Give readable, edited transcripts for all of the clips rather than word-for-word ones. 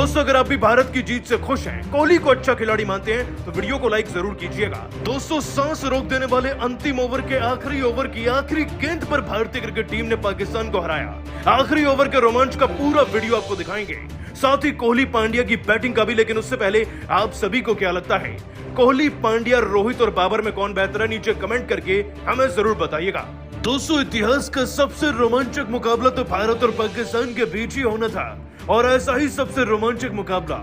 दोस्तों अगर आप भी भारत की जीत से खुश हैं, कोहली को अच्छा खिलाड़ी मानते हैं तो वीडियो को लाइक जरूर कीजिएगा। दोस्तों सांस रोक देने वाले अंतिम ओवर के आखिरी ओवर की आखिरी गेंद पर भारतीय क्रिकेट टीम ने पाकिस्तान को हराया। आखिरी ओवर के रोमांच का पूरा वीडियो आपको दिखाएंगे, साथ ही कोहली पांड्या की बैटिंग का भी। लेकिन उससे पहले आप सभी को क्या लगता है, कोहली, पांड्या, रोहित और बाबर में कौन बेहतर है? नीचे कमेंट करके हमें जरूर बताइएगा। दोस्तों इतिहास का सबसे रोमांचक मुकाबला तो भारत और पाकिस्तान के बीच ही होना था, और ऐसा ही सबसे रोमांचक मुकाबला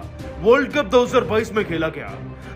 वर्ल्ड कप 2022 में खेला गया।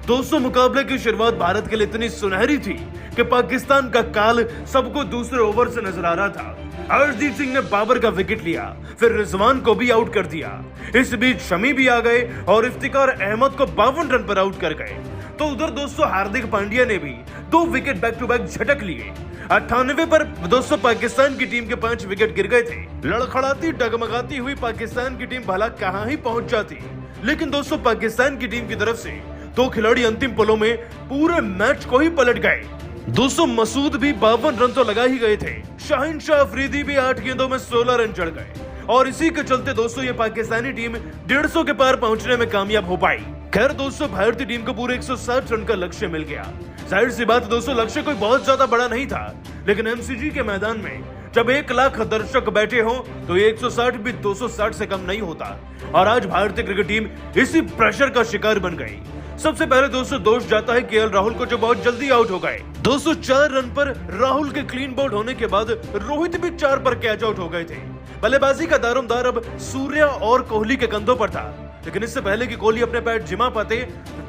दोस्तों मुकाबले की शुरुआत भारत के लिए इतनी सुनहरी थी कि पाकिस्तान का काल सबको दूसरे ओवर से नजर आ रहा था। हरजीत सिंह ने बाबर का विकेट लिया, फिर रिजवान को भी आउट कर दिया। इस बीच शमी भी आ गए और इफ्तिकार अहमद को 52 रन पर आउट कर गए। तो उधर दोस्तों हार्दिक पांड्या ने भी 2 विकेट बैक टू बैक झटक लिए। 98 पर दोस्तों पाकिस्तान की टीम के 5 विकेट गिर गए थे। लड़खड़ाती डगमगाती हुई पाकिस्तान की टीम भला कहां ही पहुंच जाती, लेकिन दोस्तों पाकिस्तान की टीम की तरफ से 2 खिलाड़ी अंतिम पलों में पूरे मैच को ही पलट गए। दोस्तों मसूद भी 52 रन तो लगा ही गए थे, शाहिन शाह अफरीदी भी 8 गेंदों में 16 रन चढ़ गए, और इसी के चलते दोस्तों ये पाकिस्तानी टीम 150 के पार पहुंचने में कामयाब हो पाई। खैर दोस्तों भारतीय टीम को पूरे 160 रन का लक्ष्य मिल गया। जाहिर सी बात दोस्तों लक्ष्य कोई बहुत ज्यादा बड़ा नहीं था, लेकिन एमसीजी के मैदान में जब 1 लाख दर्शक बैठे हों तो ये 160 भी 260 से कम नहीं होता। और आज भारतीय क्रिकेट टीम इसी प्रेशर का शिकार बन गई। सबसे पहले दोस्तों दोष जाता है केएल राहुल को, जो बहुत जल्दी आउट हो गए। दोस्तों 4 रन पर राहुल के क्लीन बोल्ड होने के बाद रोहित भी 4 पर कैच आउट हो गए थे। बल्लेबाजी का दारोमदार अब सूर्या और कोहली के कंधों पर था, लेकिन इससे पहले कि कोहली अपने पैर जिमा पाते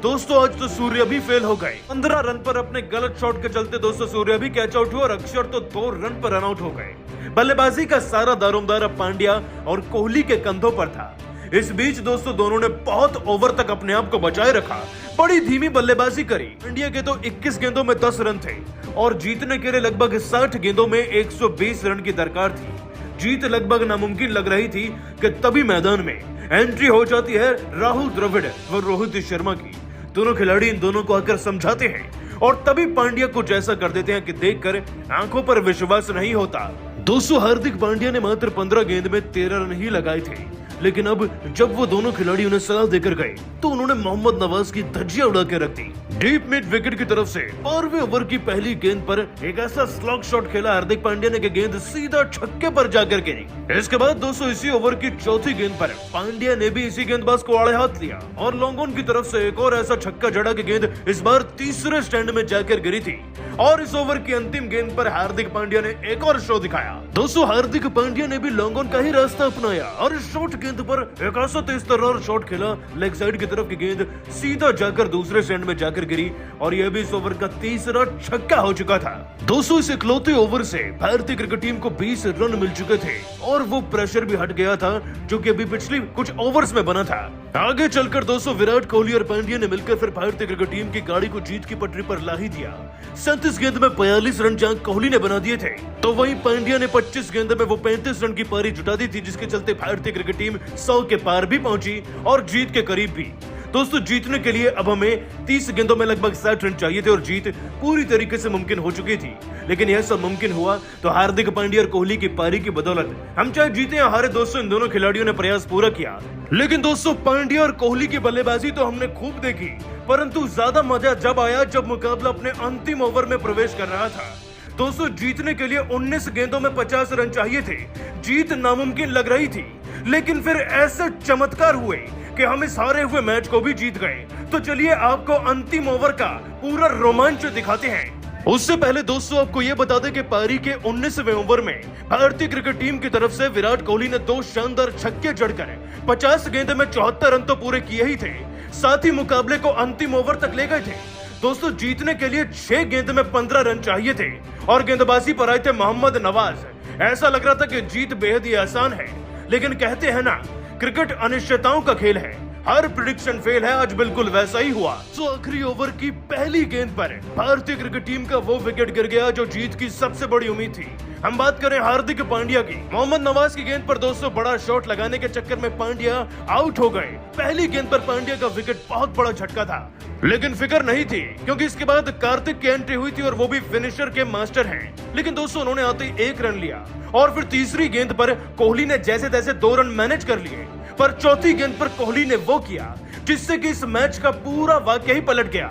दोस्तों आज तो सूर्या भी फेल हो गए। 15 रन पर अपने गलत शॉट के चलते दोस्तों सूर्या भी कैच आउट हुए और अक्षर तो 2 रन पर रन आउट हो गए। बल्लेबाजी का सारा दारोमदार अब पांड्या और कोहली के कंधों पर था। इस बीच दोस्तों दोनों ने बहुत ओवर तक अपने आप को बचाए रखा, बड़ी धीमी बल्लेबाजी करी। इंडिया के तो 21 गेंदों में 10 रन थे और जीतने के लिए लगभग 60 गेंदों में 120 रन की दरकार थी। जीत लगभग नामुमकिन लग रही थी कि तभी मैदान में एंट्री हो जाती है राहुल द्रविड़ व रोहित शर्मा की। दोनों खिलाड़ी इन दोनों को आकर समझाते हैं और तभी पांड्या कुछ ऐसा कर देते हैं कि देखकर आंखों पर विश्वास नहीं होता। दोस्तों हार्दिक पांड्या ने मात्र 15 गेंद में 13 रन ही लगाए थे, लेकिन अब जब वो दोनों खिलाड़ी उन्हें सलाह देकर गए तो उन्होंने मोहम्मद नवाज की धज्जियां उड़ा के रख दी। डीप मिड विकेट की तरफ से 12वें ओवर की पहली गेंद पर एक ऐसा स्लॉग शॉट खेला हार्दिक पांड्या ने कि गेंद सीधा छक्के पर जाकर गिरी। इसके बाद दोस्तों इसी ओवर की चौथी गेंद पर पांड्या ने भी इसी गेंदबाज को आड़े हाथ लिया और लॉन्ग ऑन की तरफ से एक और ऐसा छक्का जड़ा कि गेंद इस बार तीसरे स्टैंड में जाकर गिरी थी। और इस ओवर की अंतिम गेंद पर हार्दिक पांड्या ने एक और शो दिखाया। दोस्तों हार्दिक पांड्या ने भी लॉन्ग ऑन का ही रास्ता अपनाया और इस शॉर्ट गेंद पर एक ऐसा तेज तर्रार शॉट खेला, लेग साइड की तरफ की गेंद सीधा जाकर दूसरे स्टैंड में जाकर गिरी, और यह भी इस ओवर का तीसरा छक्का हो चुका था। दोस्तों इस इकलौते ओवर से भारतीय क्रिकेट टीम को 20 रन मिल चुके थे और वो प्रेशर भी हट गया था जो कि अभी पिछली कुछ ओवर्स में बना था। आगे चलकर दोस्तों विराट कोहली और पांड्या ने मिलकर फिर भारतीय क्रिकेट टीम की गाड़ी को जीत की पटरी पर ला ही दिया। 37 गेंद में 42 रन जहां कोहली ने बना दिए थे, तो वहीं पांड्या ने 25 गेंद में वो 35 रन की पारी जुटा दी थी, जिसके चलते भारतीय क्रिकेट टीम 100 के पार भी पहुंची और जीत के करीब भी। दोस्तों जीतने के लिए अब हमें 30 गेंदों में लगभग 60 रन चाहिए थे और जीत पूरी तरीके से मुमकिन हो चुकी थी, लेकिन यह सब मुमकिन हुआ तो हार्दिक पांड्या और कोहली की पारी की बदौलत। हम चाहे जीते या हारे दोस्तों, इन दोनों खिलाड़ियों ने प्रयास पूरा किया। लेकिन दोस्तों पांड्या और कोहली की बल्लेबाजी तो हमने खूब देखी, परंतु ज्यादा मजा जब आया जब मुकाबला अपने अंतिम ओवर में प्रवेश कर रहा था। दोस्तों जीतने के लिए 19 गेंदों में 50 रन चाहिए थे। जीत नामुमकिन लग रही थी, लेकिन फिर ऐसे चमत्कार हुए कि हम इस हारे हुए मैच को भी जीत गए। तो चलिए आपको अंतिम ओवर का पूरा रोमांच दिखाते हैं। उससे पहले दोस्तों आपको यह बता दें कि पारी के 19वें ओवर में भारतीय क्रिकेट टीम की तरफ से विराट कोहली ने 2 शानदार छक्के जड़कर 50 गेंद में 74 रन तो पूरे किए ही थे, साथ ही मुकाबले को अंतिम ओवर तक ले गए थे। दोस्तों जीतने के लिए 6 गेंद में 15 रन चाहिए थे और गेंदबाजी पर आए थे मोहम्मद नवाज। ऐसा लग रहा था कि जीत बेहद ही आसान है, लेकिन कहते हैं ना क्रिकेट अनिश्चितताओं का खेल है, हर प्रेडिक्शन फेल है। आज बिल्कुल वैसा ही हुआ। तो आखिरी ओवर की पहली गेंद पर भारतीय क्रिकेट टीम का वो विकेट गिर गया जो जीत की सबसे बड़ी उम्मीद थी। हम बात करें हार्दिक पांड्या की। मोहम्मद नवाज की गेंद पर दोस्तों बड़ा शॉट लगाने के चक्कर में पांड्या आउट हो गए। पहली गेंद पर पांड्या का विकेट बहुत बड़ा झटका था, लेकिन फिक्र नहीं थी क्योंकि इसके बाद कार्तिक की एंट्री हुई थी और वो भी फिनिशर के मास्टर हैं। लेकिन दोस्तों उन्होंने आते ही 1 रन लिया और फिर तीसरी गेंद पर कोहली ने जैसे तैसे 2 रन मैनेज कर लिए। पर चौथी गेंद पर कोहली ने वो किया जिससे कि इस मैच का पूरा वाकया ही पलट गया।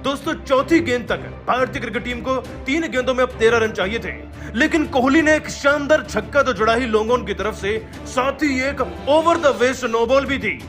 दोस्तों, चौथी गेंद तक भारतीय क्रिकेट टीम को 3 गेंदों में अब 13 रन चाहिए थे, लेकिन कोहली ने एक शानदार छक्का तो जड़ा ही लोगों की तरफ से, साथ ही एक over the waist no ball भी थी।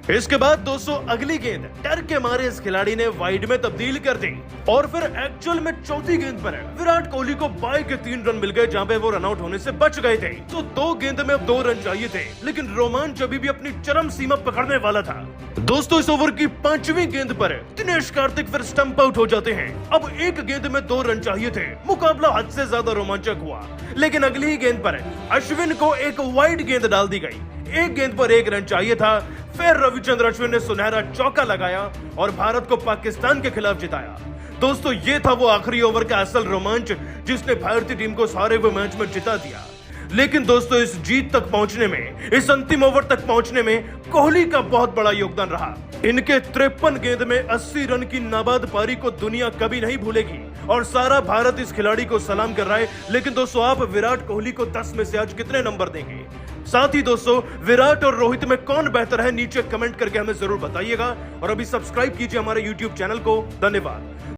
इसके बाद दोस्तों अगली गेंद डर के मारे इस खिलाड़ी ने वाइड में तब्दील कर दी और फिर एक्चुअल में चौथी गेंद पर विराट कोहली को बाई के 3 रन मिल गए, जहां पे वो रनआउट होने से बच गए थे। तो 2 गेंद में अब 2 रन चाहिए थे, लेकिन रोमांच अभी भी अपनी चरम सीमा पकड़ने वाला था। दोस्तों, इस ओवर की 5वीं गेंद पर दिनेश कार्तिक फिर स्टंप आउट हो जाते हैं। अब 1 गेंद में 2 रन चाहिए थे। मुकाबला हद से ज्यादा रोमांचक हुआ, लेकिन अगली ही गेंद पर अश्विन को एक वाइड गेंद डाल दी गई। 1 गेंद पर 1 रन चाहिए था। फिर रविचंद्र अश्विन ने सुनहरा चौका लगाया और भारत को पाकिस्तान के खिलाफ जिताया। दोस्तों, ये था वो आखिरी ओवर का असल रोमांच जिसने भारतीय टीम को सारे हुए मैच में जिता दिया। लेकिन दोस्तों, इस जीत तक पहुंचने में, इस अंतिम ओवर तक पहुंचने में कोहली का बहुत बड़ा योगदान रहा। इनके 53 गेंद में 80 रन की नाबाद पारी को दुनिया कभी नहीं भूलेगी और सारा भारत इस खिलाड़ी को सलाम कर रहा है। लेकिन दोस्तों, आप विराट कोहली को 10 में से आज कितने नंबर देंगे? साथ ही दोस्तों, विराट और रोहित में कौन बेहतर है, नीचे कमेंट करके हमें जरूर बताइएगा और अभी सब्सक्राइब कीजिए हमारे YouTube चैनल को। धन्यवाद।